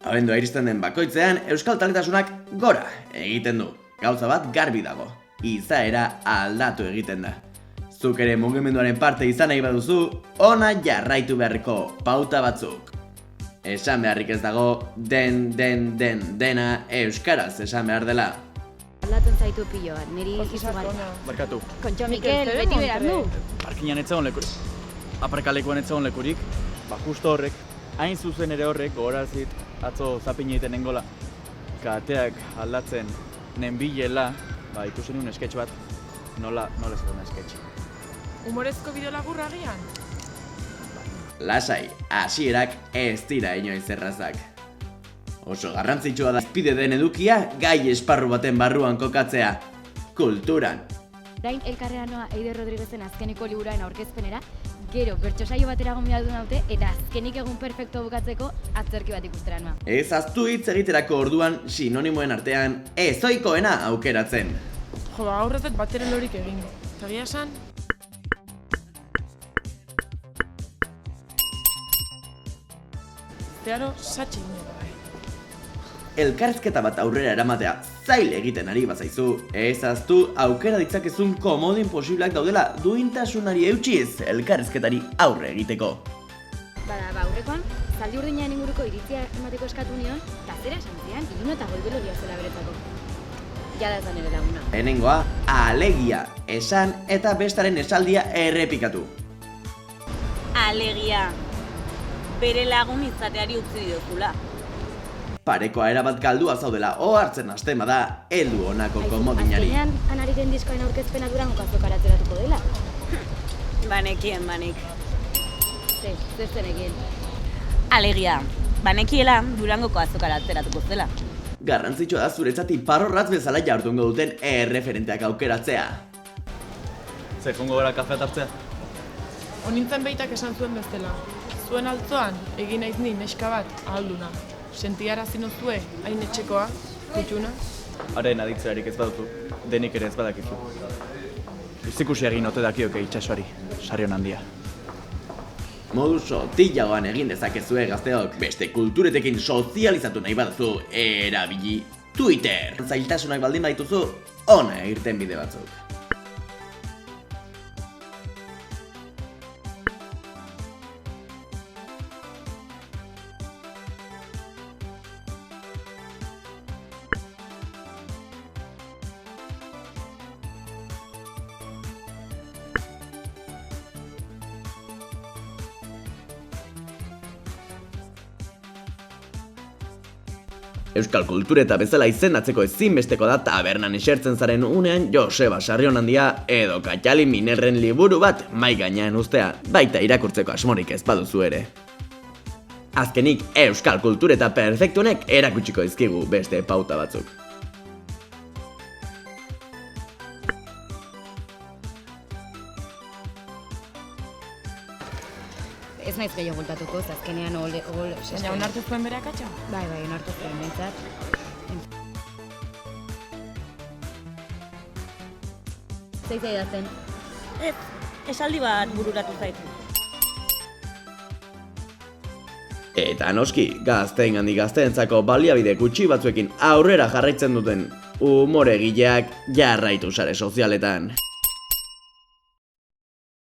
Abendua iristen den bakoitzean, euskal taletasunak gora egiten du. Gauza bat garbi dago. Izaera aldatu egiten da. Zuk ere mugimenduaren parte izan nahi baduzu, ona jarraitu beharreko pauta batzuk. Esan beharrik ez dago, dena euskaraz esan behar dela. Aldatzen zaitu piloan, niri izugarri. Barkatu. Kontxo Mikel, beti behar du. Parkinan ez zegoen lekurik. Aparkalekuan ez zegoen lekurik. Justo horrek, hain zuzen ere horrek gogorazit atzo zapin egiten nengola. Kateak aldatzen nenbilela, ikusi nuen sketch bat, nola ez duen sketch. Humorezko bideo laburra agian? Lasai, hasierak ez dira inoiz errazak. Oso garrantzitsua da izpide den edukia gai esparru baten barruan kokatzea. Kulturan. Orain elkarrean noa Eider Rodriguezen azkeneko liburuaren aurkezpenera, gero bertso saio batera gonbidatu naute eta azkenik egun perfekto bukatzeko atzerki bat ikustera noa. Ez ahaztu hitz egiterako orduan sinonimoen artean ezoikoena aukeratzen. Jo, aurretet bateren lorik egingo. Eta egia esan? Zeharo, satxe ginen bai. Elkarrizketa bat aurrera eramatea zail egiten ari bazaizu, ez ahaztu aukera ditzakezun komodin posiblak daudela duintasunari eutsiz elkarrizketari aurre egiteko. Aurrekoan, zaldi urdinaren inguruko iritzia emateko eskatu nion, eta zera esan zian, ilun eta goibelo zela beretzako. Jada esan ere laguna. Lehenengoa, alegia, esan eta bestaren esaldia errepikatu. Alegia, bere lagun izateari utzi diozula. Parekoa erabat galdua zaudela ohartzen hasten bada heldu honako komodinari. Azkenean, Anariren diskoen aurkezpena Durango azokara atzeratuko dela. Banekien. Zer zenekien. Alegia, banekiela Durangoko azokara atzeratuko zela. Garrantzitsua da zuretzat iparrorratz bezala jardungo duten erreferenteak aukeratzea. Zer, jongo gara kafea hartzea? Honintzen behitak esan zuen bezala. Zuen altzoan, egin naiz ni neska bat ahalduna. Sentiarazi nozue, hain etxekoa, kutxuna. Haren aditzerarik ez baduzu, denik ere ez badakizu. Izikusi egin ote dakioke itxasoari, sarion handia. Modu sotilagoan egin dezakezue gazteok, beste kulturetekin sozializatu nahi baduzu, erabili Twitter. Zailtasunak baldin badituzu, ona irten bide batzuk. Euskal kultureta bezala izendatzeko ezinbesteko da tabernan esertzen zaren unean Joseba Sarrionandia edo Katxali Minerren liburu bat mai gainean uztea, baita irakurtzeko asmorik ez baduzu ere. Azkenik, euskal kultureta perfektunek erakutsiko dizkigu beste pauta batzuk. Ez naiz gehiago bultatuko, azkenean Baina onartu zuen bere akatsa? Bai, onartu zuen behintzat. Zei zaidatzen. Ez, esaldi bat bururatu zaitu. Eta noski, gazteengandik gazteentzako baliabide gutxi batzuekin aurrera jarraitzen duten umoregileak jarraitu sare sozialetan.